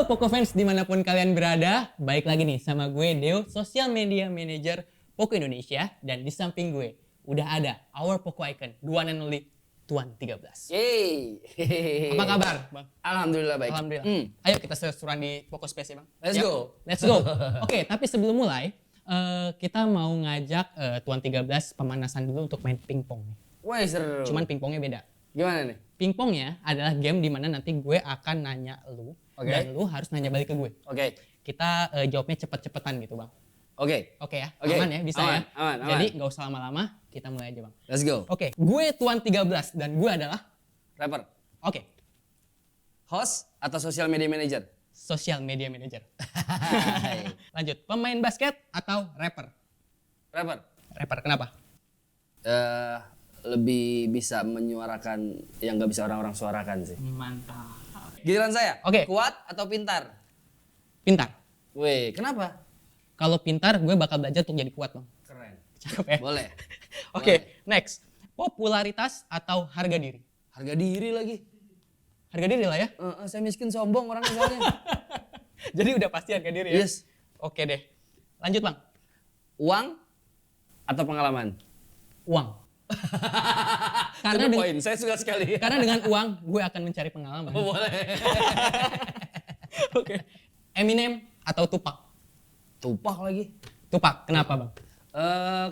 Halo Poco fans dimanapun kalian berada, baik lagi nih sama gue Deo, Social Media Manager Poco Indonesia, dan di samping gue udah ada our Poco Icon, the one and only Tuan 13. Yeay. Apa kabar, Bang? Alhamdulillah baik. Alhamdulillah. Ayo kita seru-seruan di Poco Space ya, Bang. Let's Siap? go. Let's go. Oke, tapi sebelum mulai, kita mau ngajak Tuan 13 pemanasan dulu untuk main pingpong nih. Wah seru. Cuman pingpongnya beda. Gimana nih? Pingpongnya adalah game di mana nanti gue akan nanya lu, dan lu harus nanya balik ke gue. Oke. Kita jawabnya cepet-cepetan gitu, Bang. Oke. Oke ya, Oke. aman ya, bisa Aman, ya. aman. Jadi nggak usah lama-lama, kita mulai aja, Bang. Let's go. Oke, gue Tuan 13 dan gue adalah Rapper. oke, Host atau social media manager? social media manager. Lanjut, pemain basket atau rapper? Rapper. Rapper, kenapa? Lebih bisa menyuarakan yang nggak bisa orang-orang suarakan sih. Mantap. Giliran saya. Oke. Kuat atau pintar? Pintar. Weh, kenapa? Kalau pintar, gue bakal belajar untuk jadi kuat, Bang. Keren. Cakep ya? Boleh. Oke, next. Popularitas atau harga diri? Harga diri lagi. Harga diri lah ya. Saya miskin sombong orangnya soalnya. Jadi udah pasti harga diri ya? Yes. Oke deh. Lanjut, Bang. Uang atau pengalaman? Uang. Karena poin, saya suka sekali. Karena dengan uang, gue akan mencari pengalaman. Boleh. Oke. Eminem atau Tupac? Tupac lagi. Tupac, kenapa, Bang?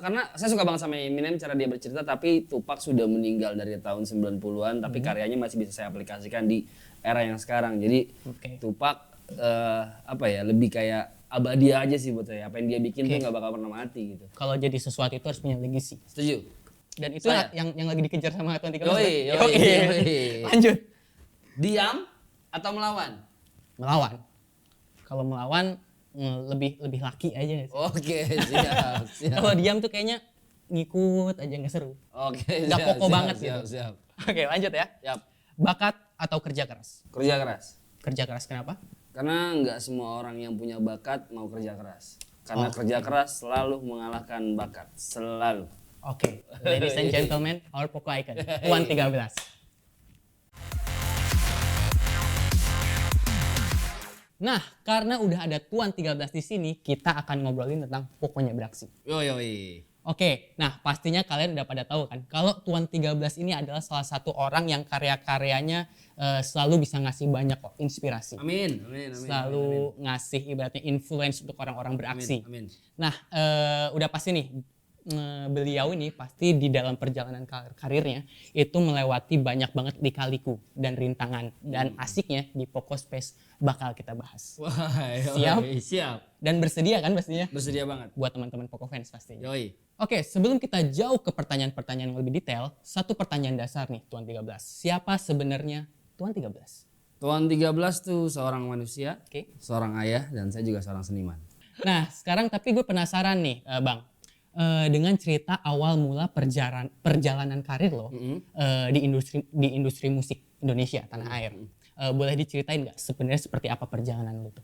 Karena saya suka banget sama Eminem cara dia bercerita, tapi Tupac sudah meninggal dari tahun 90-an, tapi karyanya masih bisa saya aplikasikan di era yang sekarang. Jadi Oke. Tupac lebih kayak abadi aja sih buat saya. Apa yang dia bikin tuh nggak bakal pernah mati gitu. Kalau jadi sesuatu itu harus punya legacy. Setuju? Dan itu Saya. yang lagi dikejar sama Tuan 13. Yoi. Lanjut. Diam atau melawan? Melawan. Kalau melawan lebih laki aja nggak sih? Oke, siap. Kalau diam tuh kayaknya ngikut aja nggak seru. Oke, Nggak pokok banget siap, gitu. Siap. Oke, lanjut ya. Siap. Bakat atau kerja keras? Kerja keras. Kerja keras kenapa? Karena nggak semua orang yang punya bakat mau kerja keras. Karena kerja keras selalu mengalahkan bakat. Selalu. Oke, ladies and gentlemen, our Poco Icon, Tuan 13. Nah, karena udah ada Tuan 13 di sini, kita akan ngobrolin tentang Pokonya Beraksi. Yoi. Oke, nah pastinya kalian udah pada tahu kan, kalau Tuan 13 ini adalah salah satu orang yang karya-karyanya selalu bisa ngasih banyak inspirasi. Amin. Selalu ngasih ibaratnya influence untuk orang-orang beraksi. Amin. Nah, udah pasti nih, beliau ini pasti di dalam perjalanan karirnya itu melewati banyak banget lika-liku dan rintangan, dan asiknya di Poco Space bakal kita bahas. Wah, siap. Dan bersedia kan pastinya Bersedia banget. buat teman-teman Poco fans pastinya. Yoi. Oke, sebelum kita jauh ke pertanyaan-pertanyaan yang lebih detail, satu pertanyaan dasar nih Tuan 13. Siapa sebenarnya Tuan 13? Tuan 13 tuh seorang manusia, Oke. seorang ayah, dan saya juga seorang seniman. Nah, sekarang tapi gue penasaran nih, Bang. Dengan cerita awal mula perjalanan karir lo di industri musik Indonesia tanah air, boleh diceritain nggak sebenarnya seperti apa perjalanan lo tuh?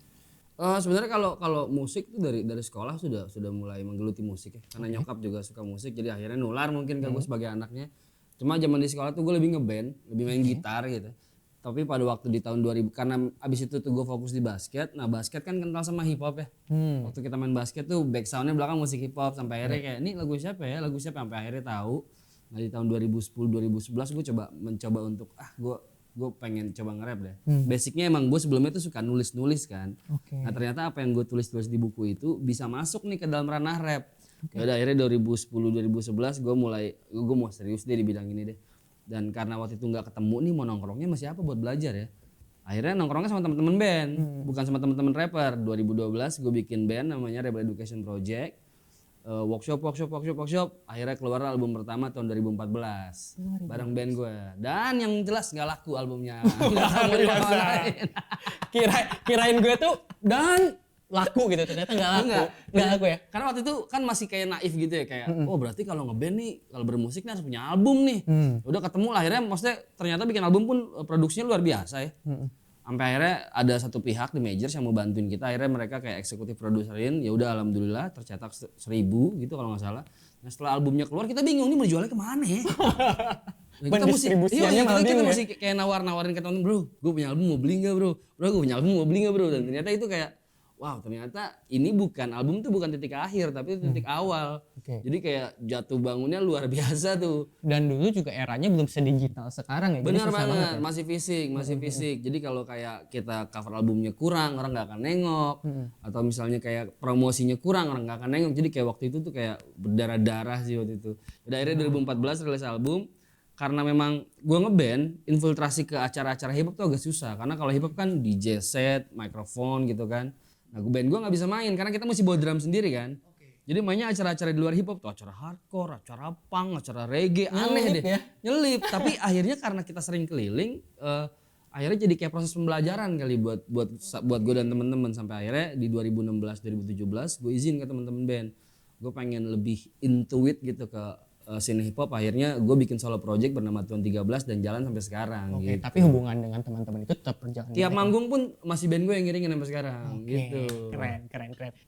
Sebenarnya kalau musik tuh dari sekolah sudah mulai menggeluti musik ya. Karena nyokap juga suka musik, jadi akhirnya nular mungkin ke gue sebagai anaknya. Cuma zaman di sekolah tuh gue lebih ngeband, lebih main gitar gitu. Tapi pada waktu di tahun 2000, karena abis itu tuh gue fokus di basket. Nah basket kan kental sama hip hop ya. Waktu kita main basket tuh back soundnya belakang musik hip hop. Sampai akhirnya kayak ini lagu siapa ya, sampai akhirnya tahu. Nah di tahun 2010-2011 gue mencoba untuk gue pengen coba nge-rap deh. Basicnya emang gue sebelumnya tuh suka nulis kan. Nah ternyata apa yang gue tulis di buku itu bisa masuk nih ke dalam ranah rap. Yaudah akhirnya 2010-2011 gue mau serius deh di bidang ini deh. Dan karena waktu itu nggak ketemu nih mau nongkrongnya masih apa buat belajar ya. Akhirnya nongkrongnya sama teman-teman band, bukan sama teman-teman rapper. 2012 gue bikin band namanya Rebel Education Project. Workshop. Akhirnya keluar album pertama tahun 2014 bareng band gue. Dan yang jelas nggak laku albumnya. Nggak tahu mau dimana-manain. Kirain gue tuh dan laku gitu, ternyata nggak laku ya. Karena waktu itu kan masih kayak naif gitu ya, kayak oh berarti kalau ngeband nih, kalau bermusik nih harus punya album nih. Udah ketemu lah akhirnya, maksudnya ternyata bikin album pun produksinya luar biasa ya. Sampai akhirnya ada satu pihak di Majors yang mau bantuin kita, akhirnya mereka kayak eksekutif produserin. Ya udah alhamdulillah tercetak 1000 gitu kalau nggak salah. Nah setelah albumnya keluar kita bingung nih mau jualnya kemana ya. Nah, kita mesti, Pendistribusiannya malah kita bingung ya. mesti kayak nawar-nawarin ke temen, bro, gue punya album mau beli nggak bro, gue punya album mau beli nggak bro, dan ternyata itu kayak, wow ternyata ini bukan album tuh bukan titik akhir tapi titik awal. Oke. Jadi kayak jatuh bangunnya luar biasa tuh. Dan dulu juga eranya belum sedigital sekarang ya. Jadi Benar susah banget banget, ya. masih fisik. Jadi kalau kayak kita cover albumnya kurang, orang nggak akan nengok. Atau misalnya kayak promosinya kurang, orang nggak akan nengok. Jadi kayak waktu itu tuh kayak berdarah-darah sih waktu itu. Udah akhirnya 2014 rilis album. Karena memang gue ngeband, infiltrasi ke acara-acara hip hop tuh agak susah. Karena kalau hip hop kan DJ set, mikrofon gitu kan. Nah band gue nggak bisa main karena kita mesti bawa drum sendiri kan. Jadi mainnya acara-acara di luar hip hop tuh, acara hardcore, acara punk, acara reggae, aneh deh. ya? Nyelip, tapi akhirnya karena kita sering keliling, akhirnya jadi kayak proses pembelajaran kali buat gue dan temen-temen sampai akhirnya di 2016 2017 gue izin ke temen-temen band, gue pengen lebih into it gitu ke scene hip hop. Akhirnya gue bikin solo project bernama Tuan 13 dan jalan sampai sekarang. Oke, Gitu. tapi hubungan dengan teman-teman itu tetap berjalan. Tiap manggung pun masih band gue yang ngiringin sampai sekarang. Oke, Gitu. keren.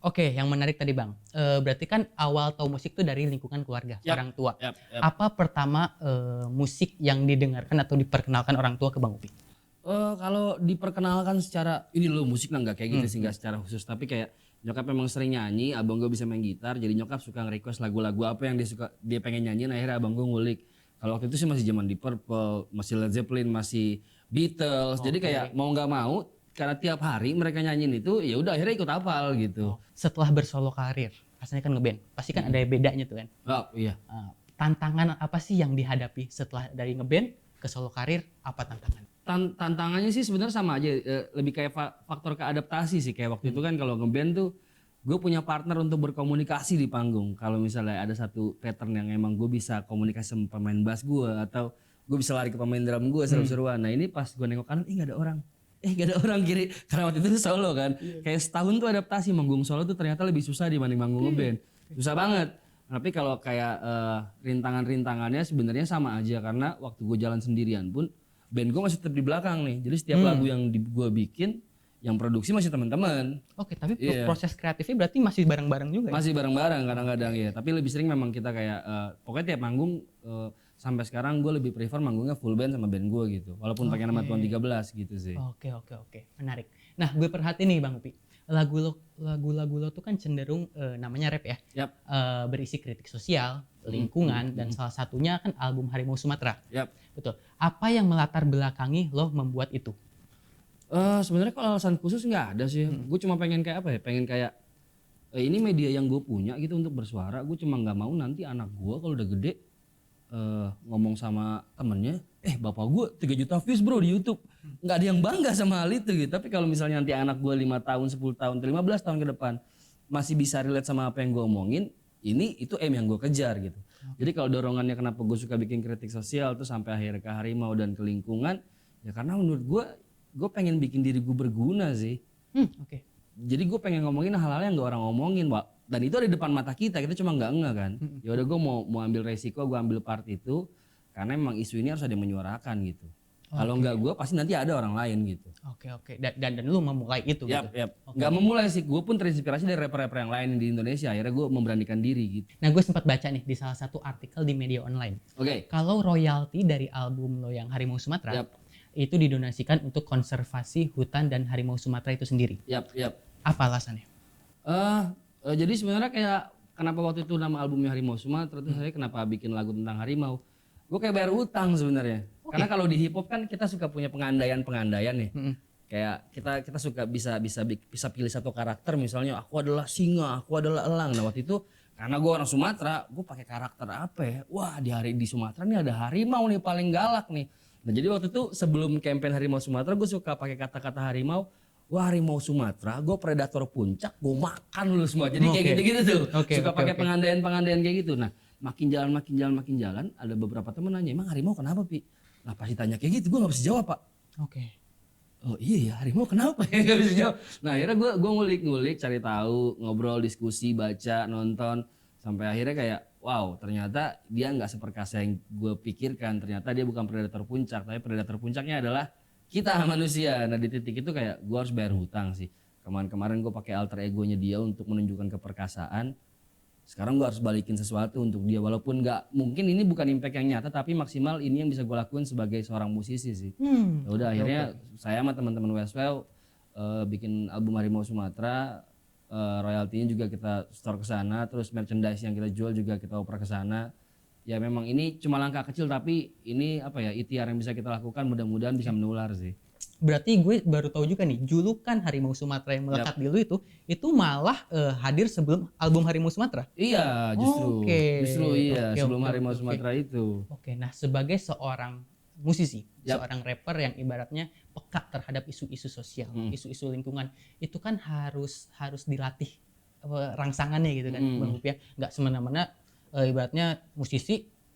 Oke, yang menarik tadi Bang, berarti kan awal tahu musik itu dari lingkungan keluarga, Yap, orang tua. yap. Apa pertama musik yang didengarkan atau diperkenalkan orang tua ke Bang Upi? Kalau diperkenalkan secara ini loh musik lah nggak kayak gitu sih, nggak secara khusus, tapi kayak nyokap memang sering nyanyi, abang gue bisa main gitar, jadi nyokap suka nge-request lagu-lagu apa yang dia pengen nyanyiin, akhirnya abang gue ngulik. Kalau waktu itu sih masih zaman Deep Purple, masih Led Zeppelin, masih Beatles, jadi kayak mau nggak mau karena tiap hari mereka nyanyiin itu, ya udah akhirnya ikut hafal gitu. Setelah bersolo karir, rasanya kan ngeband, pasti kan ada bedanya tuh kan. Oh iya. Tantangan apa sih yang dihadapi setelah dari ngeband ke solo karir? Apa tantangan? Tantangannya sih sebenarnya sama aja, lebih kayak faktor keadaptasi sih. Kayak waktu itu kan kalau ngeband tuh gue punya partner untuk berkomunikasi di panggung. Kalau misalnya ada satu pattern yang emang gue bisa komunikasi sama pemain bass gue, atau gue bisa lari ke pemain drum gue seru-seruan. Nah ini pas gue nengok kanan, gak ada orang. Gak ada orang kiri. Karena waktu itu solo kan. Kayak setahun tuh adaptasi, manggung solo tuh ternyata lebih susah dibanding manggung ngeband. Susah banget. Tapi kalau kayak rintangan-rintangannya sebenarnya sama aja, karena waktu gue jalan sendirian pun band gue masih tetap di belakang nih. Jadi setiap lagu yang gue bikin, yang produksi masih teman-teman. Oke, tapi proses kreatifnya berarti masih bareng-bareng juga ya? Masih bareng-bareng kadang-kadang ya. Tapi lebih sering memang kita kayak pokoknya tiap manggung sampai sekarang gue lebih prefer manggungnya full band sama band gue gitu. Walaupun pakai nama Tuan 13 gitu sih. Oke. Menarik. Nah, gue perhatiin nih Bang Upi. Lagu-lagu lo tuh kan cenderung namanya rap ya. Yap. Berisi kritik sosial, lingkungan, dan salah satunya kan album Harimau Sumatera. Yap. Betul. Apa yang melatar belakangi lo membuat itu? Sebenarnya kalau alasan khusus nggak ada sih. Gue cuma pengen kayak apa ya? Pengen kayak ini media yang gue punya gitu untuk bersuara. Gue cuma nggak mau nanti anak gue kalau udah gede ngomong sama temennya, bapak gue 3 juta views bro di YouTube. Nggak ada yang bangga sama hal itu gitu. Tapi kalau misalnya nanti anak gue 5 tahun, 10 tahun, 15 tahun ke depan masih bisa relate sama apa yang gue omongin, itu aim yang gue kejar gitu. Jadi kalau dorongannya kenapa gue suka bikin kritik sosial tuh sampai akhirnya ke harimau dan ke lingkungan, ya karena menurut gue pengen bikin diri gue berguna sih. Oke. Jadi gue pengen ngomongin hal-hal yang gak orang ngomongin, Pak. Dan itu ada di depan mata kita cuma nggak kan. Ya udah gue mau ambil resiko, gue ambil part itu karena memang isu ini harus ada yang menyuarakan gitu. Kalau nggak gue pasti nanti ada orang lain gitu. Oke. Dan lu memulai itu gitu. Yap. Nggak memulai sih, gue pun terinspirasi dari rapper-rapper yang lain di Indonesia. Akhirnya gue memberanikan diri gitu. Nah, gue sempat baca nih di salah satu artikel di media online. Oke. Kalau royalti dari album lo yang Harimau Sumatera itu didonasikan untuk konservasi hutan dan harimau Sumatera itu sendiri. Yap. Apa alasannya? Jadi sebenarnya kayak kenapa waktu itu nama albumnya Harimau Sumatera terus saya kenapa bikin lagu tentang harimau? Gue kayak bayar utang sebenarnya. Karena kalau di hip hop kan kita suka punya pengandaian nih. Kayak kita suka bisa pilih satu karakter, misalnya aku adalah singa, aku adalah elang. Nah waktu itu karena gue orang Sumatera, gue pakai karakter apa ya? Wah di Sumatera nih ada harimau nih paling galak nih. Nah jadi waktu itu sebelum campaign Harimau Sumatera gue suka pakai kata-kata harimau. Wah harimau Sumatera, gue predator puncak, gue makan lu semua. Jadi kayak gitu-gitu tuh. Suka pakai pengandaian gitu. Nah makin jalan, ada beberapa temen nanya, emang harimau kenapa Pi? Nah pas ditanya kayak gitu, gue gak bisa jawab Pak. Oke. Oh iya ya harimau kenapa ya gak bisa jawab. Nah akhirnya gue ngulik, cari tahu, ngobrol, diskusi, baca, nonton. Sampai akhirnya kayak wow ternyata dia gak seperkasa yang gue pikirkan. Ternyata dia bukan predator puncak, tapi predator puncaknya adalah kita manusia. Nah di titik itu kayak gue harus bayar hutang sih. Kemarin gue pakai alter egonya dia untuk menunjukkan keperkasaan. sekarang gue harus balikin sesuatu untuk dia, walaupun nggak mungkin ini bukan impact yang nyata, tapi maksimal ini yang bisa gue lakuin sebagai seorang musisi sih. Ya udah akhirnya saya sama teman-teman Westwell bikin album Harimau Sumatera, royaltinya juga kita store ke sana, terus merchandise yang kita jual juga kita oper ke sana. Ya memang ini cuma langkah kecil, tapi ini apa ya, ikhtiar yang bisa kita lakukan, mudah-mudahan bisa menular sih. Berarti gue baru tahu juga nih, julukan Harimau Sumatera yang melekat di lu itu malah hadir sebelum album Harimau Sumatera. Iya, justru. Oke. Justru iya, Oke, sebelum oke, Harimau oke, oke. Sumatera itu. Oke, nah sebagai seorang musisi, seorang rapper yang ibaratnya peka terhadap isu-isu sosial, isu-isu lingkungan, itu kan harus dilatih rangsangannya gitu kan, Bang Upi ya. Nggak semena-mena ibaratnya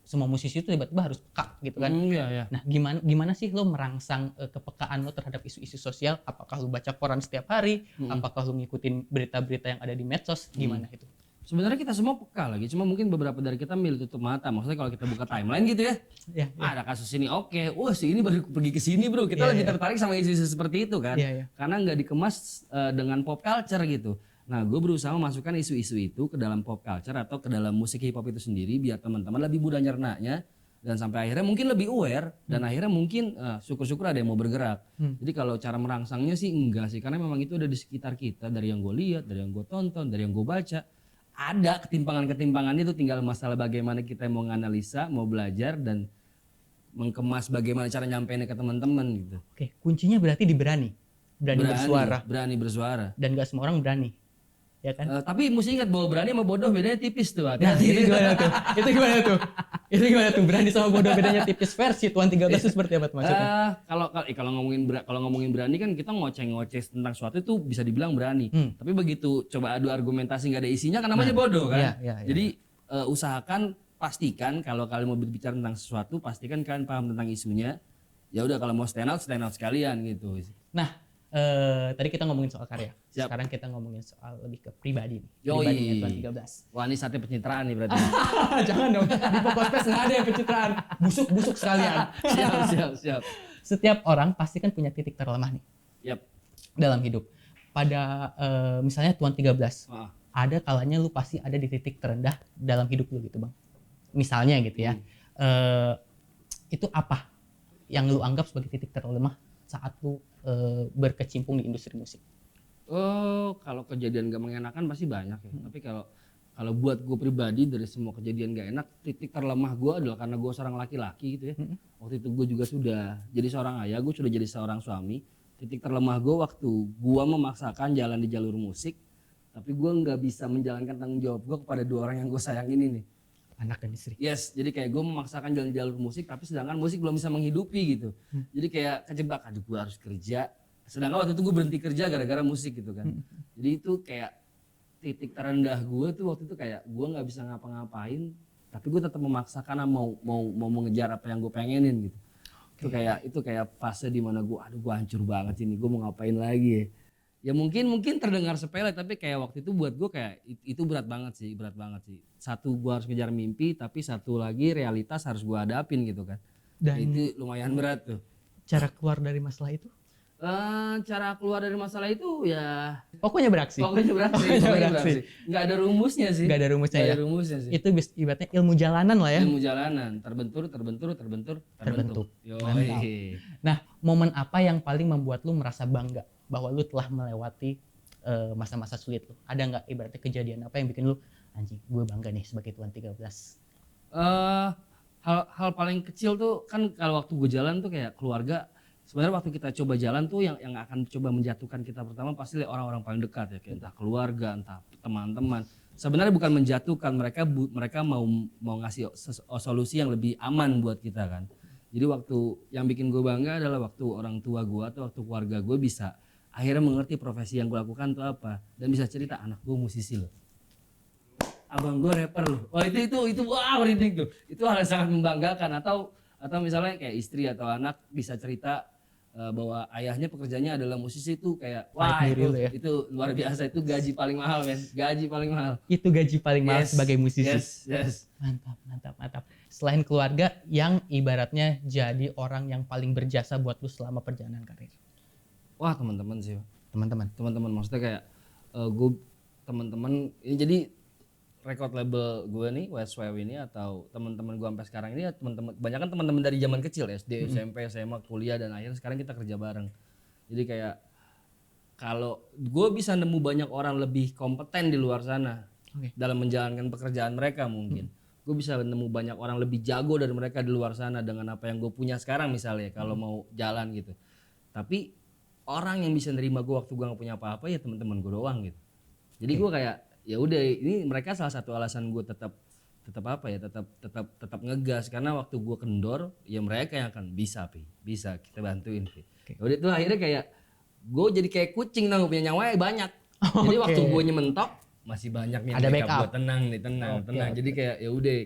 semua musisi itu tiba-tiba harus peka gitu kan. Iya, iya. Nah, gimana sih lo merangsang kepekaan lo terhadap isu-isu sosial? Apakah lo baca koran setiap hari? Apakah lo ngikutin berita-berita yang ada di medsos? Gimana itu? Sebenarnya kita semua peka lagi, cuma mungkin beberapa dari kita milih tutup mata. Maksudnya kalau kita buka timeline gitu ya, Ya, ada kasus ini, oke, wah si ini baru pergi ke sini bro, kita lebih tertarik sama isu-isu seperti itu kan, karena nggak dikemas dengan pop culture gitu. Nah, gue berusaha memasukkan isu-isu itu ke dalam pop culture atau ke dalam musik hip hop itu sendiri, biar teman-teman lebih mudah nyernanya dan sampai akhirnya mungkin lebih aware dan akhirnya mungkin syukur-syukur ada yang mau bergerak. Jadi kalau cara merangsangnya sih enggak sih, karena memang itu ada di sekitar kita, dari yang gue lihat, dari yang gue tonton, dari yang gue baca. Ada ketimpangan-ketimpangannya itu, tinggal masalah bagaimana kita mau nganalisa, mau belajar dan mengemas bagaimana cara nyampeinnya ke teman-teman gitu. Oke, kuncinya berarti berani bersuara. Berani bersuara. Dan gak semua orang berani, ya kan? Tapi mesti ingat bahwa berani sama bodoh bedanya tipis tuh. Nah, itu gimana tuh? Itu gimana tuh? Berani sama bodoh bedanya tipis, versi Tuan 13 itu seperti apa tuh maksudnya? Kalau ngomongin berani kan kita ngoceh-ngoceh tentang sesuatu itu bisa dibilang berani. Tapi begitu coba adu argumentasi nggak ada isinya kan namanya bodoh kan. Jadi usahakan, pastikan kalau kalian mau berbicara tentang sesuatu, pastikan kalian paham tentang isunya. Ya udah, kalau mau stand out sekalian gitu. Nah, tadi kita ngomongin soal karya. Siap. Sekarang kita ngomongin soal lebih ke pribadi nih. Yoi. Pribadinya Tuan 13. Wah, ini saatnya pencitraan nih berarti. Jangan dong, di Pokospace nggak ada yang pencitraan. Busuk sekalian. Siap. Setiap orang pasti kan punya titik terlemah nih Yap. dalam hidup. Pada misalnya Tuan 13, ada kalanya lu pasti ada di titik terendah dalam hidup lu gitu Bang. Misalnya gitu ya. Itu apa yang lu anggap sebagai titik terlemah saat lu berkecimpung di industri musik? Oh, kalau kejadian gak mengenakan pasti banyak ya. Tapi kalau buat gue pribadi, dari semua kejadian gak enak, titik terlemah gue adalah karena gue seorang laki-laki gitu ya. Waktu itu gue juga sudah jadi seorang ayah, gue sudah jadi seorang suami. Titik terlemah gue waktu gue memaksakan jalan di jalur musik, tapi gue nggak bisa menjalankan tanggung jawab gue kepada dua orang yang gue sayang ini nih. Anak dan istri. Yes, jadi kayak gue memaksakan jalan di jalur musik, tapi sedangkan musik belum bisa menghidupi gitu. Jadi kayak kejebak, aduh gue harus kerja. Sedangkan waktu itu gue berhenti kerja gara-gara musik gitu kan. Jadi itu kayak titik terendah gue tuh waktu itu, kayak gue nggak bisa ngapa-ngapain, tapi gue tetap memaksakan mau mengejar apa yang gue pengenin gitu. Itu kayak fase dimana gue, aduh gue hancur banget ini, gue mau ngapain lagi ya. Ya mungkin terdengar sepele, tapi kayak waktu itu buat gue kayak itu berat banget sih. Satu, gue harus ngejar mimpi, tapi satu lagi realitas harus gue hadapin gitu kan. Dan itu lumayan berat tuh. Cara keluar dari masalah itu? Cara keluar dari masalah itu ya pokoknya beraksi. Nggak ada rumusnya sih. Itu ibaratnya ilmu jalanan lah ya. Ilmu jalanan, terbentur. Nah, momen apa yang paling membuat lu merasa bangga bahwa lu telah melewati masa-masa sulit lu? Ada nggak ibaratnya kejadian apa yang bikin lu, anjing gue bangga nih sebagai Tuan 13? Hal paling kecil tuh kan kalau waktu gue jalan tuh kayak keluarga. Sebenarnya waktu kita coba jalan tuh yang akan coba menjatuhkan kita pertama pasti orang-orang paling dekat ya, kayak entah keluarga, entah teman-teman. Sebenarnya bukan menjatuhkan, mereka mau ngasih solusi yang lebih aman buat kita kan. Jadi waktu yang bikin gue bangga adalah waktu orang tua gue atau waktu keluarga gue bisa akhirnya mengerti profesi yang gue lakukan tuh apa, dan bisa cerita, anak gue musisi loh, abang gue rapper loh. Wah itu wah merinding tuh. Itu hal yang sangat membanggakan. Atau misalnya kayak istri atau anak bisa cerita bahwa ayahnya pekerjaannya adalah musisi, itu kayak wah itu luar biasa. Itu gaji paling mahal men, Itu gaji paling mahal sebagai musisi. Yes. Mantap. Selain keluarga, yang ibaratnya jadi orang yang paling berjasa buat lu selama perjalanan karir? Wah, teman-teman sih. Teman-teman maksudnya kayak gue teman-teman ini. Jadi record label gue nih Westwave ini atau teman-teman gue sampai sekarang ini ya teman-teman kebanyakan teman-teman dari zaman kecil SD, SMP, SMA, kuliah dan akhirnya sekarang kita kerja bareng. Jadi kayak kalau gue bisa nemu banyak orang lebih kompeten di luar sana dalam menjalankan pekerjaan mereka mungkin. Gue bisa nemu banyak orang lebih jago dari mereka di luar sana dengan apa yang gue punya sekarang misalnya kalau mau jalan gitu. Tapi orang yang bisa nerima gue waktu gue gak punya apa-apa ya teman-teman gue doang gitu. Jadi gue kayak ya udah ini mereka salah satu alasan gue tetap ngegas karena waktu gue kendor ya mereka yang akan bisa kita bantuin Ya udah itu akhirnya kayak gue jadi kayak kucing nggak punya nyawa banyak. Jadi waktu gue nyementok masih banyak nih ada backup. Gue tenang. Jadi kayak ya udah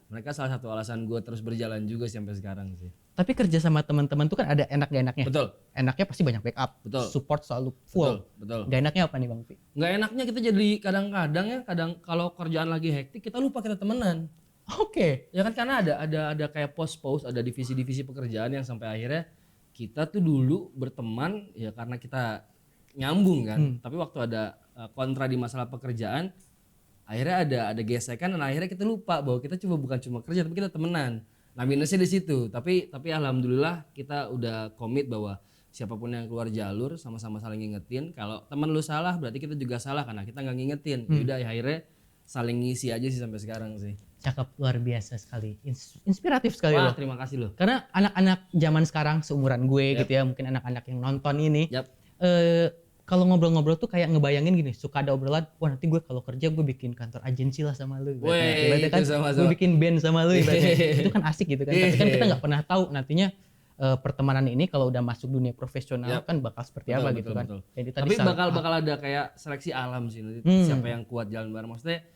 mereka salah satu alasan gue terus berjalan juga sampai sekarang sih. Tapi kerja sama teman-teman tuh kan ada enak gak enaknya. Betul. Enaknya pasti banyak backup. Betul. Support selalu full. Betul. Gak enaknya apa nih Bang Pi? Gak enaknya kita jadi kadang-kadang kalau kerjaan lagi hektik kita lupa kita temenan. Oke. Ya kan karena ada kayak pos-pos, ada divisi-divisi pekerjaan yang sampai akhirnya kita tuh dulu berteman ya karena kita nyambung kan. Tapi waktu ada kontra di masalah pekerjaan akhirnya ada gesekan dan akhirnya kita lupa bahwa kita bukan cuma kerja tapi kita temenan. Nah minusnya di situ, tapi alhamdulillah kita udah komit bahwa siapapun yang keluar jalur sama-sama saling ngingetin. Kalau teman lu salah berarti kita juga salah karena kita nggak ngingetin. Udah akhirnya saling ngisi aja sih sampai sekarang sih. Cakep, luar biasa sekali, inspiratif sekali loh. Terima kasih loh. Karena anak-anak zaman sekarang seumuran gue gitu ya, mungkin anak-anak yang nonton ini. Kalau ngobrol-ngobrol tuh kayak ngebayangin gini, suka ada obrolan, wah nanti gue kalau kerja gue bikin kantor agensi lah sama lu. Ibaratnya kan gue bikin band sama lu, itu kan asik gitu kan. Tapi kan kita nggak pernah tahu nantinya pertemanan ini kalau udah masuk dunia profesional kan bakal seperti apa gitu kan. Jadi tapi bakal ada kayak seleksi alam sih nanti siapa yang kuat jalan bareng. Maksudnya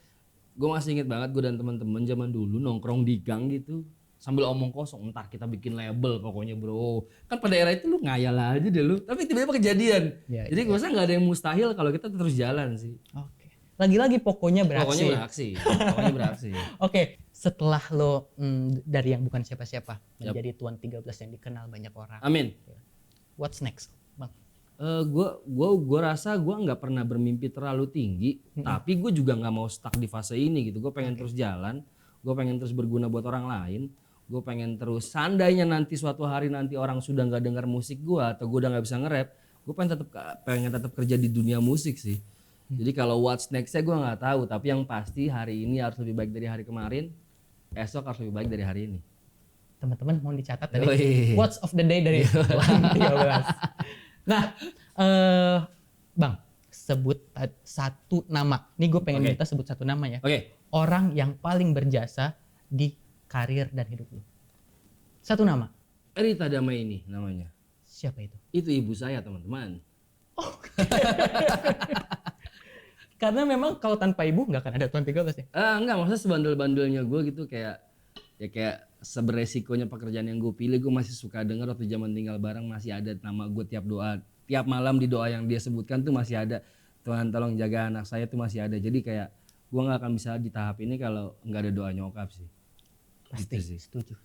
gue masih inget banget gue dan teman-teman zaman dulu nongkrong di gang gitu. Sambil omong kosong, entar kita bikin label pokoknya bro. Kan pada era itu lu ngayal aja deh lu. Tapi tiba-tiba kejadian. Jadi gue rasa gak ada yang mustahil kalau kita terus jalan sih. Oke. Lagi-lagi pokoknya beraksi. Pokoknya beraksi. Oke, setelah lo dari yang bukan siapa-siapa menjadi Tuan 13 yang dikenal banyak orang. Amin. What's next, Bang? Gue rasa gue nggak pernah bermimpi terlalu tinggi, tapi gue juga nggak mau stuck di fase ini gitu. Gue pengen terus jalan, gue pengen terus berguna buat orang lain. Gue pengen terus, seandainya nanti suatu hari nanti orang sudah nggak dengar musik gue atau gue udah nggak bisa nge-rap, gue pengen tetap kerja di dunia musik sih. Jadi kalau what's nextnya gue nggak tahu, tapi yang pasti hari ini harus lebih baik dari hari kemarin, esok harus lebih baik dari hari ini. Teman-teman mau dicatat tadi what's of the day dari 13. Nah, Bang, sebut satu nama. Nih gue pengen minta sebut satu nama ya. Orang yang paling berjasa di karir dan hidup lu. Satu nama. Rita Damaini namanya. Siapa itu? Itu ibu saya teman-teman. Oh. Karena memang kalau tanpa ibu nggak akan ada Tuan 13 ya? Enggak, maksudnya sebandel-bandelnya gue gitu kayak seberesikonya pekerjaan yang gue pilih, gue masih suka denger waktu zaman tinggal bareng masih ada nama gue tiap malam di doa yang dia sebutkan tuh masih ada, Tuhan tolong jaga anak saya tuh masih ada. Jadi kayak gue nggak akan bisa di tahap ini kalau nggak ada doa nyokap sih. Pasti gitu sih. Setuju.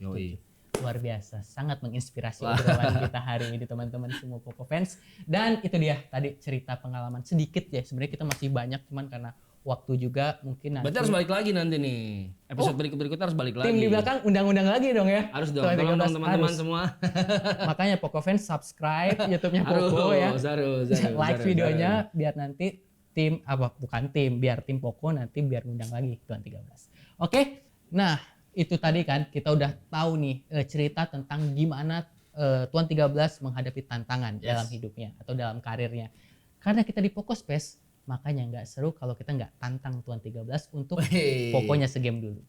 Luar biasa, sangat menginspirasi obrolan kita hari ini teman-teman semua Poco fans. Dan itu dia tadi cerita pengalaman sedikit ya. Sebenarnya kita masih banyak, cuman karena waktu juga mungkin nanti. Berarti harus balik lagi nanti nih. Episode berikutnya harus balik lagi. Tim di belakang undang-undang lagi dong ya. Harus dong. Tolong dong teman-teman semua. Makanya Poco fans subscribe YouTube-nya Poco ya. Like videonya biar nanti biar tim Poco nanti biar undang lagi Tuan 13. Oke. Nah, itu tadi kan kita udah tahu nih cerita tentang gimana Tuan 13 menghadapi tantangan dalam hidupnya atau dalam karirnya. Karena kita di Poco Space, makanya nggak seru kalau kita nggak tantang Tuan 13 untuk pokoknya segame dulu.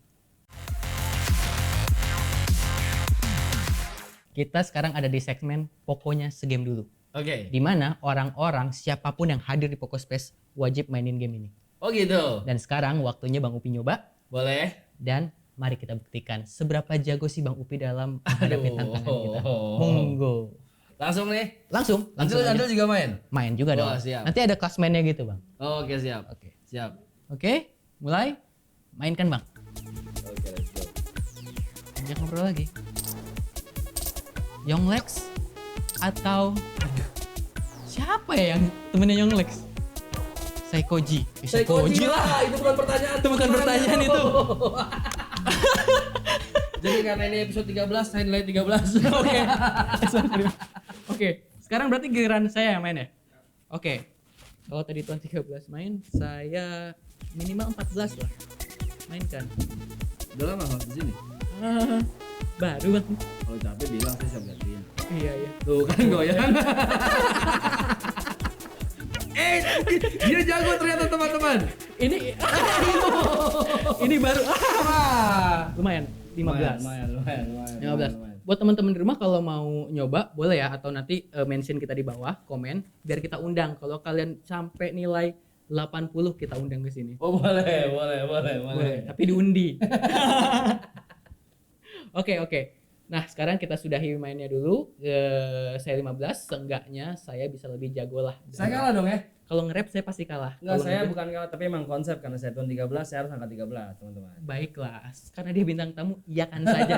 Kita sekarang ada di segmen pokoknya segame dulu. Di mana orang-orang siapapun yang hadir di Poco Space wajib mainin game ini. Oh gitu. Dan sekarang waktunya Bang Upi nyoba. Boleh. Dan mari kita buktikan seberapa jago sih Bang Upi dalam menghadapi tantangan kita. Monggo. Langsung nih? Langsung. Andil juga main? Main juga dong. Siap. Nanti ada klasmennya gitu Bang. Oke, siap. Siap. Oke, mulai. Mainkan Bang. Oke, let's go. Ajak ngobrol lagi. Yonglex atau siapa ya yang temennya Yonglex? Seikoji. Seikoji lah, itu bukan pertanyaan. Itu bukan pertanyaan itu. Jadi karena ini episode 13, saya nilai 13. Oke. Oke, sekarang berarti giliran saya yang main ya? Oke. Kalau tadi Tuan 13 main, saya minimal 14 lah. Mainkan. Udah lama host di sini. Baru Bang. Kalau capek bilang saya siap gantiin. Iya. Tuh kan goyang. Dia jago ternyata teman-teman. Ini baru. Lumayan. 15. Lumayan. 15. Buat teman-teman di rumah kalau mau nyoba boleh ya, atau nanti mention kita di bawah, komen biar kita undang. Kalau kalian sampai nilai 80 kita undang ke sini. Oh boleh. Tapi diundi. Oke. Nah, sekarang kita sudahi mainnya dulu. Saya 15, seenggaknya saya bisa lebih jago lah. Saya kalah dong ya? Kalau nge-rap saya pasti kalah. Enggak, Kalau saya nge-rap- bukan kalah, tapi emang konsep karena saya tahun 13, saya harus angkat 13, teman-teman. Baiklah, karena dia bintang tamu, iyakan saja.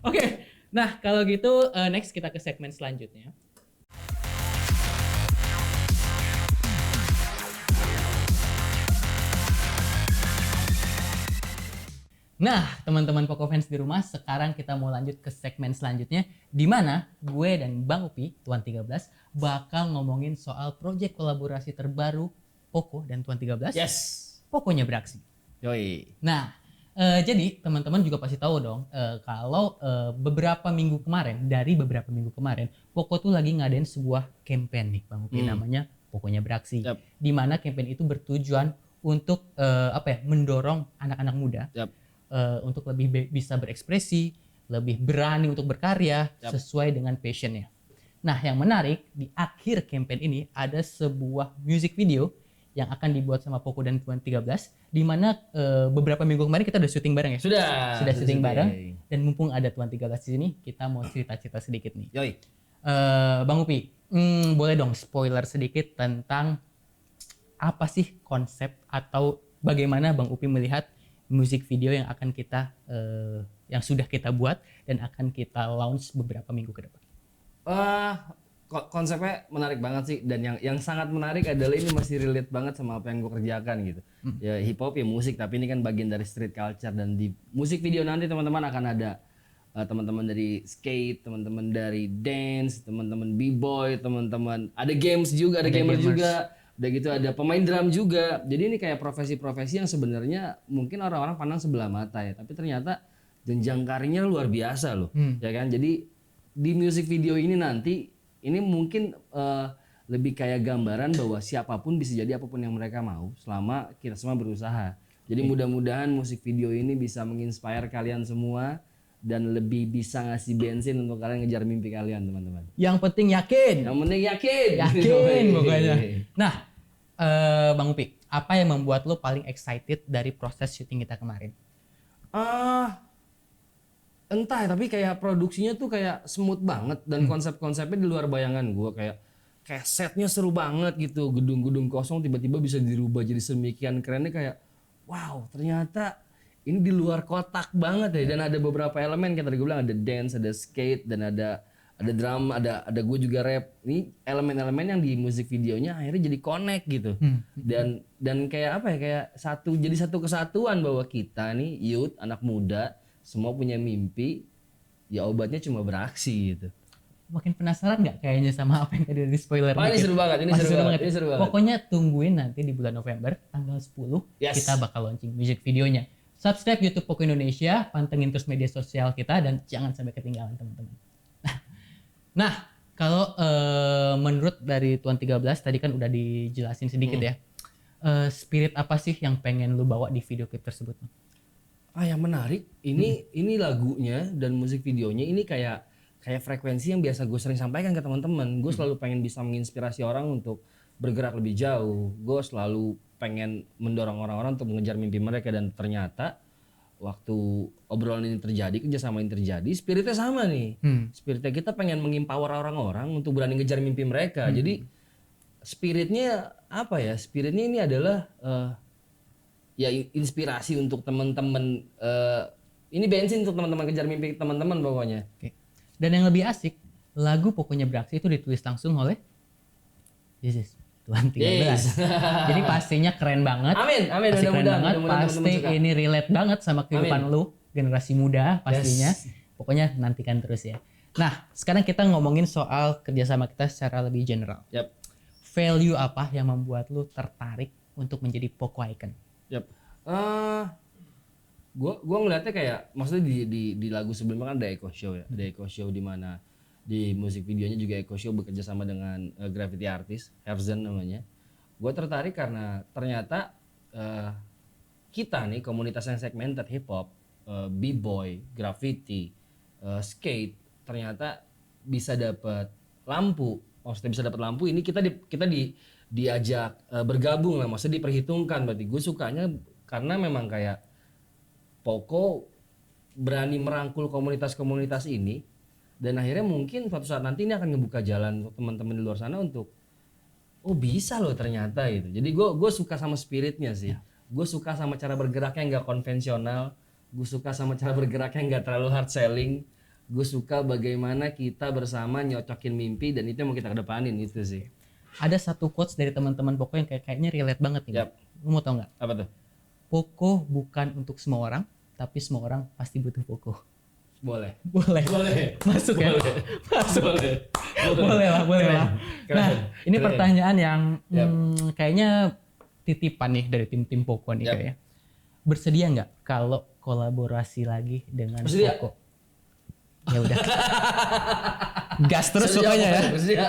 Oke, nah kalau gitu next kita ke segmen selanjutnya. Nah, teman-teman Poco fans di rumah, sekarang kita mau lanjut ke segmen selanjutnya, di mana gue dan Bang Upi, Tuan 13, bakal ngomongin soal proyek kolaborasi terbaru Poco dan Tuan 13. Yes. Pokonya beraksi. Yoi. Nah, jadi teman-teman juga pasti tahu dong kalau beberapa minggu kemarin, Poco tuh lagi ngadain sebuah campaign nih, Bang Upi, namanya Pokoknya Beraksi. Yap. Di mana campaign itu bertujuan untuk mendorong anak-anak muda untuk lebih bisa berekspresi, lebih berani untuk berkarya sesuai dengan passionnya. Nah, yang menarik di akhir campaign ini ada sebuah music video yang akan dibuat sama Poco dan Tuan 13, di mana beberapa minggu kemarin kita udah syuting bareng ya. Sudah syuting bareng, dan mumpung ada Tuan 13 di sini, kita mau cerita-cerita sedikit nih. Yoi. Bang Upi, boleh dong spoiler sedikit tentang apa sih konsep atau bagaimana Bang Upi melihat musik video yang akan kita yang sudah kita buat dan akan kita launch beberapa minggu ke depan. Konsepnya menarik banget sih, dan yang sangat menarik adalah ini masih relate banget sama apa yang gue kerjakan gitu. Ya hip hop ya musik, tapi ini kan bagian dari street culture, dan di musik video nanti teman-teman akan ada teman-teman dari skate, teman-teman dari dance, teman-teman b-boy, teman-teman ada games juga, ada gamer gamers juga. Udah gitu ada pemain drum juga. Jadi ini kayak profesi-profesi yang sebenarnya mungkin orang-orang pandang sebelah mata ya, tapi ternyata jenjang karirnya luar biasa loh. Ya kan? Jadi di music video ini nanti ini mungkin lebih kayak gambaran bahwa siapapun bisa jadi apapun yang mereka mau selama kita semua berusaha. Jadi mudah-mudahan musik video ini bisa menginspire kalian semua dan lebih bisa ngasih bensin untuk kalian ngejar mimpi kalian, teman-teman. Yang penting yakin. Yang penting yakin. Yakin pokoknya. Nah, Bang Upi, apa yang membuat lo paling excited dari proses syuting kita kemarin? Entah, tapi kayak produksinya tuh kayak smooth banget dan konsep-konsepnya di luar bayangan gue, kayak setnya seru banget gitu, gedung-gedung kosong tiba-tiba bisa dirubah jadi sedemikian kerennya, kayak wow ternyata ini di luar kotak banget ya. Dan ada beberapa elemen kayak tadi gue bilang, ada dance, ada skate, dan ada drum, ada gue juga rap. Ini elemen-elemen yang di musik videonya akhirnya jadi connect gitu. Dan kayak apa ya, kayak jadi satu kesatuan bahwa kita nih youth, anak muda, semua punya mimpi, ya obatnya cuma beraksi gitu. Makin penasaran nggak kayaknya sama apa yang tadi di spoiler? Ini seru banget, ini seru banget. Pokoknya tungguin nanti di bulan November tanggal 10 kita bakal launching music videonya. Subscribe YouTube Poco Indonesia, pantengin terus media sosial kita, dan jangan sampai ketinggalan teman-teman. Nah, kalau menurut dari Tuan 13 tadi kan udah dijelasin sedikit ya. Spirit apa sih yang pengen lu bawa di video klip tersebut? Yang menarik ini lagunya dan musik videonya ini kayak frekuensi yang biasa gue sering sampaikan ke teman-teman. Gue selalu pengen bisa menginspirasi orang untuk bergerak lebih jauh. Gue selalu pengen mendorong orang-orang untuk mengejar mimpi mereka, dan ternyata waktu obrolan ini terjadi, kerjasama ini terjadi, spiritnya sama nih. Spiritnya kita pengen mengempower orang-orang untuk berani ngejar mimpi mereka. Jadi spiritnya apa ya? Spiritnya ini adalah ya inspirasi untuk teman-teman. Ini bensin untuk teman-teman kejar mimpi teman-teman pokoknya. Oke. Dan yang lebih asik, lagu Pokoknya Beraksi itu ditulis langsung oleh Tuan 13. Jadi pastinya keren banget. Amin, Pasti keren mudah-mudahan, banget. mudah-mudahan Pasti teman-teman suka. ini relate banget sama kehidupan lu, generasi muda pastinya. Yes. Pokoknya nantikan terus ya. Nah, sekarang kita ngomongin soal kerjasama kita secara lebih general. Yap. Value apa yang membuat lu tertarik untuk menjadi Poco Icon? Yap. Gua ngeliatnya kayak maksudnya di lagu sebelumnya kan ada Echo Show ya. Ada Echo Show di mana di musik videonya juga Echo Show bekerja sama dengan graffiti artist, Herzan namanya. Gue tertarik karena ternyata kita nih komunitas yang segmented hip hop, b-boy, graffiti, skate ternyata bisa dapat lampu. Maksudnya bisa dapat lampu ini kita diajak bergabung lah, maksudnya diperhitungkan. Berarti gue sukanya karena memang kayak Poco berani merangkul komunitas-komunitas ini dan akhirnya mungkin suatu saat nanti ini akan ngebuka jalan untuk teman-teman di luar sana untuk oh bisa loh ternyata gitu. Jadi gue suka sama spiritnya sih. Gue suka sama cara bergeraknya yang nggak konvensional. Gue suka sama cara bergeraknya yang nggak terlalu hard selling. Gue suka bagaimana kita bersama nyocokin mimpi dan itu yang mau kita kedepanin itu sih. Ada satu quotes dari teman-teman Poco yang kayaknya relate banget nih. Yap. Lu mau tau nggak? Apa tuh? Poco bukan untuk semua orang, tapi semua orang pasti butuh Poco. Boleh. Boleh. Masuk ya. Boleh. Masuk. Boleh. Boleh lah. Keren. Nah, ini Keren. pertanyaan yang Yap. kayaknya titipan nih dari tim-tim Poco nih Yap. kayaknya. Bersedia nggak kalau kolaborasi lagi dengan Bersedia. Poco? Ya udah. Gas terus Bersedia, pokoknya ya. bersedia.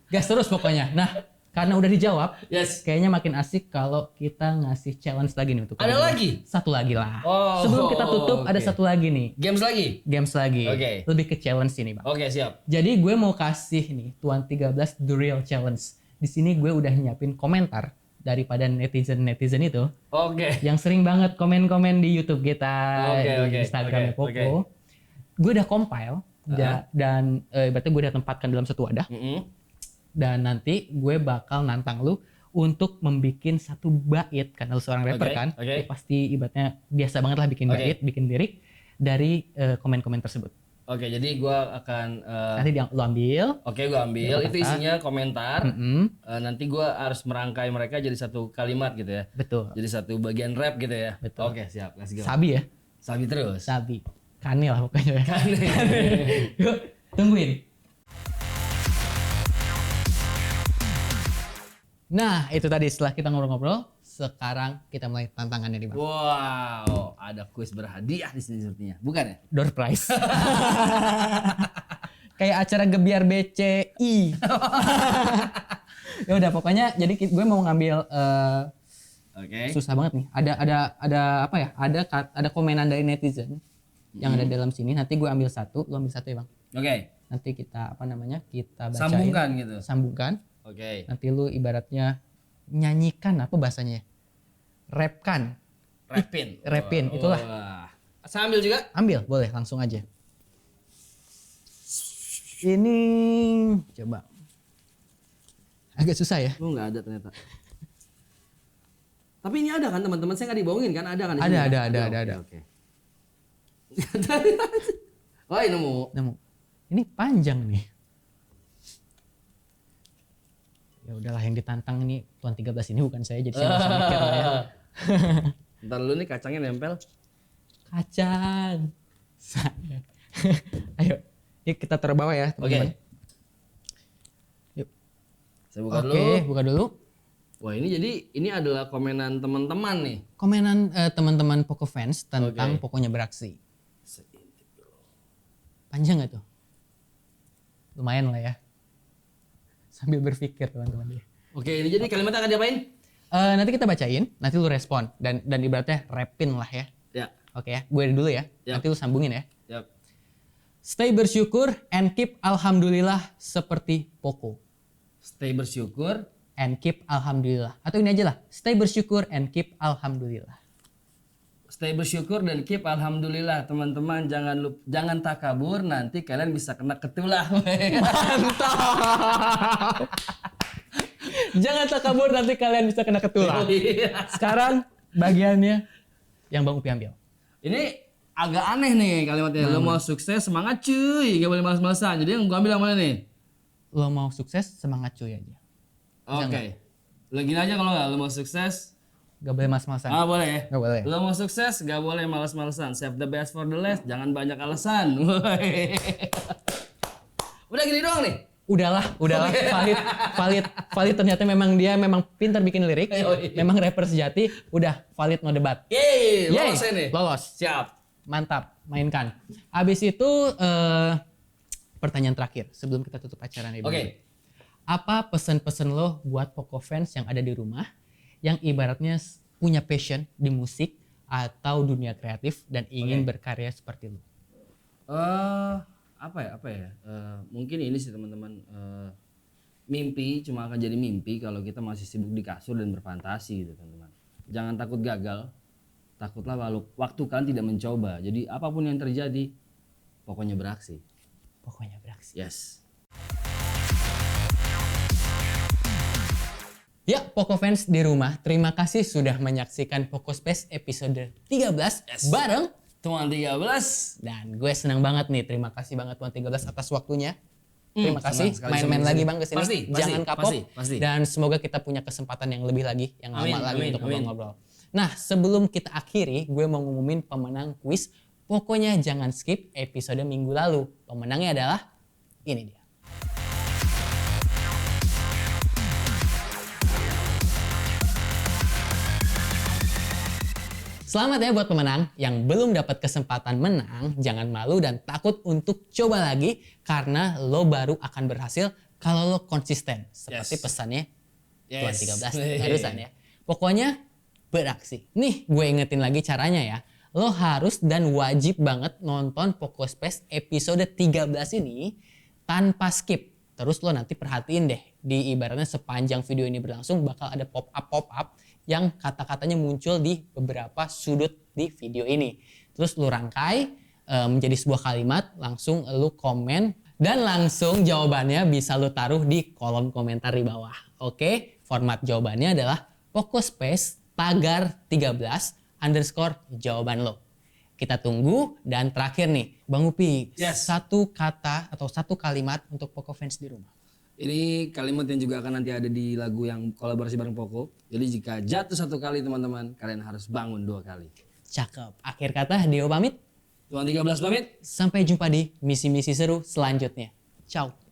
Gas terus pokoknya. Nah, karena udah dijawab, Yes. kayaknya makin asik kalau kita ngasih challenge lagi nih untuk Ada kalian. lagi? Satu lagi lah. Oh, Sebelum kita tutup ada oke. satu lagi nih. Games lagi? Games lagi. Oke. Lebih ke challenge ini, Bang. Oke, siap. Jadi gue mau kasih nih Tuan 13 The Real Challenge. Di sini gue udah nyiapin komentar daripada netizen itu Oke. yang sering banget komen-komen di YouTube kita, Oke, di Instagramnya oke, Poco. Gue udah compile dan berarti gue udah tempatkan dalam satu wadah. Dan nanti gue bakal nantang lu untuk membikin satu bait karena lu seorang rapper Oke, kan. oke. Lu pasti ibaratnya biasa banget lah bikin Oke. bait, bikin lirik dari komen-komen tersebut. Oke, jadi gua akan Nanti lu ambil. oke, gua ambil. Itu isinya komentar. Mm-mm, Nanti gua harus merangkai mereka jadi satu kalimat gitu ya. betul. Jadi satu bagian rap gitu ya. Betul. Oke, siap. Let's go. Sabi ya. Sabi terus. Sabi. Kane lah pokoknya ya. Kane. Yuk, tungguin. Nah, itu tadi setelah kita ngobrol-ngobrol, sekarang kita mulai tantangannya nih, Bang. Wow, ada kuis berhadiah di sini sepertinya. Bukan ya? Door prize. Kayak acara gebiar BCI. Ya udah pokoknya jadi gue mau ngambil Oke. susah banget nih. Ada apa ya? Ada komenan dari netizen yang ada dalam sini. Nanti gue ambil satu, lu ambil satu ya, Bang. Oke. Nanti kita apa namanya? Kita bacain. Sambungkan gitu. Sambungkan. Oke. Nanti lu ibaratnya nyanyikan apa bahasanya? Rapkan. Rapin, itulah. Wah. Saya ambil juga. Ambil, boleh langsung aja. Ini coba. Agak susah ya? Oh, nggak ada ternyata. Tapi ini ada kan teman-teman, saya nggak dibohongin kan? Ada kan? di sini? Ada. Oke. Oh, ini nemu. Nemu. Ini panjang nih. Ya udahlah yang ditantang ini Tuan 13 ini bukan saya jadi saya nggak usah mikir lah ya. Ntar lu nih kacangnya nempel. Kacang. Saya. Ayo, yuk kita taruh bawah ya teman-teman. Yuk. Saya buka dulu. Oke, buka dulu. Wah, ini adalah komenan teman-teman nih. Komenan teman-teman Poco fans tentang Oke. Poconya beraksi. Panjang nggak tuh? Lumayan lah ya. Sambil berpikir teman-teman. Oke, ini jadi kalimatnya akan diapain? Nanti kita bacain, nanti lu respon dan ibaratnya rapin lah ya. Ya. Oke ya, gue dulu ya. Yap. Nanti lu sambungin ya. Yap. Stay bersyukur and keep alhamdulillah seperti Poco. Stay bersyukur. And keep alhamdulillah. Atau ini aja lah. Stay bersyukur and keep alhamdulillah. Stay bersyukur dan keep alhamdulillah. Teman-teman jangan takabur, nanti kalian bisa kena ketulah. Mantap. Jangan takabur nanti kalian bisa kena ketulah. Sekarang bagiannya yang Bang Upi ambil. Ini agak aneh nih kalimatnya. Lo mau sukses semangat cuy, gak boleh malas-malasan. Jadi yang gue ambil yang mana nih? Lo mau sukses semangat cuy aja. Oke. Lo gini aja kalau nggak lo mau sukses. Gak boleh mas-masan. Boleh ya? Gak boleh. Lo mau sukses gak boleh malas-malesan. Save the best for the last. Jangan banyak alasan. Woi. Udah gini doang nih. Udahlah, valid ternyata memang dia memang pintar bikin lirik, memang rapper sejati, udah valid no debat. Yeay, lolos ini. Lolos. Siap. Mantap, mainkan. Abis itu pertanyaan terakhir sebelum kita tutup acara nih. Oke. Apa pesan-pesan lo buat Poco fans yang ada di rumah yang ibaratnya punya passion di musik atau dunia kreatif dan ingin berkarya seperti lo? Apa ya? Mungkin ini sih teman-teman. Mimpi cuma akan jadi mimpi kalau kita masih sibuk di kasur dan berfantasi gitu teman-teman. Jangan takut gagal. Takutlah waktu kan tidak mencoba. Jadi apapun yang terjadi, pokoknya beraksi. Pokoknya beraksi. Yes. Ya, Poco fans di rumah, terima kasih sudah menyaksikan Poco Space episode 13 bareng Tuan 13. dan gue senang banget nih. Terima kasih banget Tuan 13 atas waktunya. Terima kasih. senang sekali Main-main sama lagi sini. Bang kesini. Pasti, Jangan kapok. pasti. Dan semoga kita punya kesempatan yang lebih lagi, yang lama lagi Amin, untuk amin. ngobrol-ngobrol. Nah, sebelum kita akhiri, gue mau ngumumin pemenang kuis. Pokoknya jangan skip episode minggu lalu. Pemenangnya adalah ini dia. Selamat ya buat pemenang yang belum dapat kesempatan menang, jangan malu dan takut untuk coba lagi karena lo baru akan berhasil kalau lo konsisten. Seperti pesannya Tuan 13 barusan ya. Pokoknya beraksi. Nih gue ingetin lagi caranya ya. Lo harus dan wajib banget nonton Poco Space episode 13 ini tanpa skip. Terus lo nanti perhatiin deh di ibaratnya sepanjang video ini berlangsung bakal ada pop-up yang kata-katanya muncul di beberapa sudut di video ini. Terus lu rangkai menjadi sebuah kalimat, langsung lu komen dan langsung jawabannya bisa lu taruh di kolom komentar di bawah. Oke, format jawabannya adalah Poco Space tagar 13 underscore jawaban lo. Kita tunggu dan terakhir nih, Bang Upi, satu kata atau satu kalimat untuk Poco fans di rumah. Ini kalimat yang juga akan nanti ada di lagu yang kolaborasi bareng Poco. Jadi jika jatuh satu kali teman-teman, kalian harus bangun 2 kali. Cakep. Akhir kata, Dio pamit. Tuan 13 pamit. Sampai jumpa di misi-misi seru selanjutnya. Ciao.